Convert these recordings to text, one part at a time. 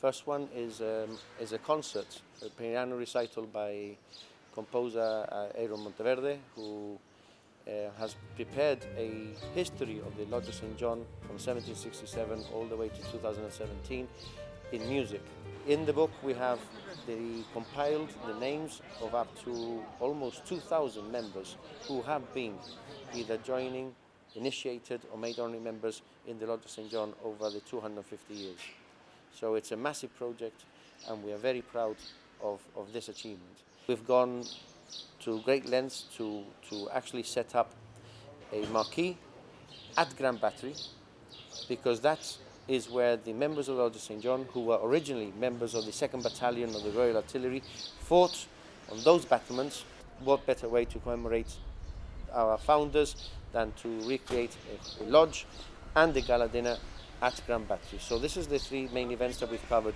first one is a concert, a piano recital by composer Aaron Monteverde, who has prepared a history of the Lodge of St. John from 1767 all the way to 2017 in music. In the book we have compiled the names of up to almost 2,000 members who have been either joining, initiated or made honorary members in the Lodge of St. John over the 250 years. So it's a massive project and we are very proud of this achievement. We've gone to great lengths to actually set up a marquee at Grand Battery, because that is where the members of the Lodge of St. John, who were originally members of the 2nd Battalion of the Royal Artillery, fought on those battlements. What better way to commemorate our founders than to recreate a lodge and the gala dinner at Grand Battery. So this is the three main events that we've covered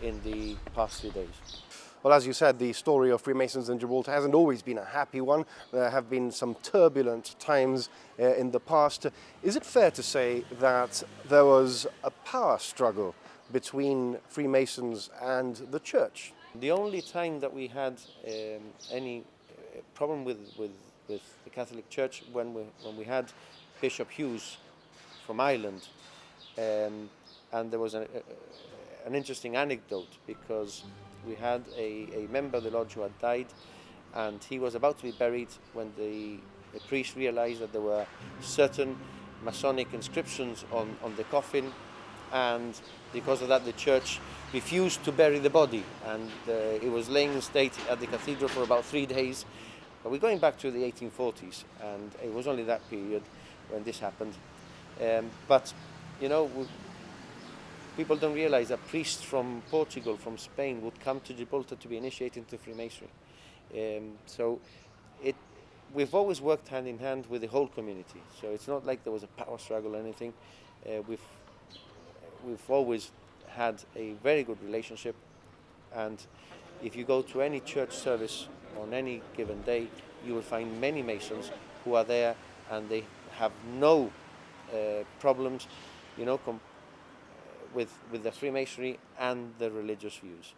in the past 3 days. Well, as you said, the story of Freemasons in Gibraltar hasn't always been a happy one. There have been some turbulent times in the past. Is it fair to say that there was a power struggle between Freemasons and the church? The only time that we had any problem with the Catholic Church when we had Bishop Hughes from Ireland, and there was an interesting anecdote, because we had a member of the lodge who had died, and he was about to be buried when the priest realized that there were certain Masonic inscriptions on the coffin, and because of that the church refused to bury the body, and it was laying in state at the cathedral for about 3 days. But we're going back to the 1840s, and it was only that period when this happened. But you know, people don't realize that priests from Portugal, from Spain, would come to Gibraltar to be initiated into Freemasonry. So we've always worked hand in hand with the whole community. So it's not like there was a power struggle or anything. We've always had a very good relationship, and if you go to any church service on any given day, you will find many Masons who are there, and they have no problems, you know, with the Freemasonry and the religious views.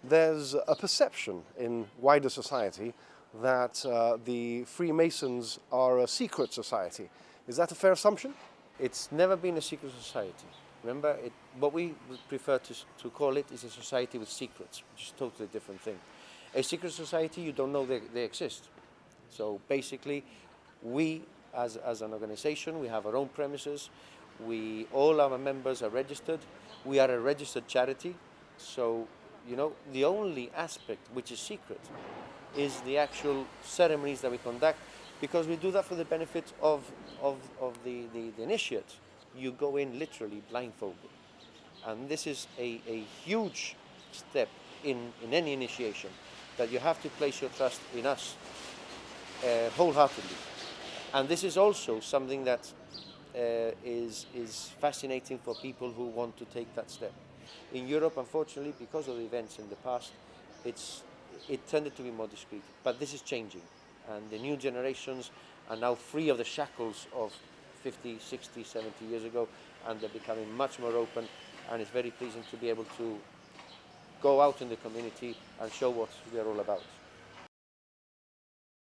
There's a perception in wider society that the Freemasons are a secret society. Is that a fair assumption? It's never been a secret society. Remember, what we prefer to call it is a society with secrets, which is a totally different thing. A secret society, you don't know they exist. So basically, we as an organization, we have our own premises. All our members are registered. We are a registered charity. So, you know, the only aspect which is secret is the actual ceremonies that we conduct, because we do that for the benefit of the initiate. You go in literally blindfolded. And this is a huge step in any initiation, that you have to place your trust in us wholeheartedly. And this is also something that is fascinating for people who want to take that step. In Europe, unfortunately, because of the events in the past, it tended to be more discreet. But this is changing, and the new generations are now free of the shackles of 50, 60, 70 years ago, and they're becoming much more open, and it's very pleasing to be able to go out in the community and show what we're all about.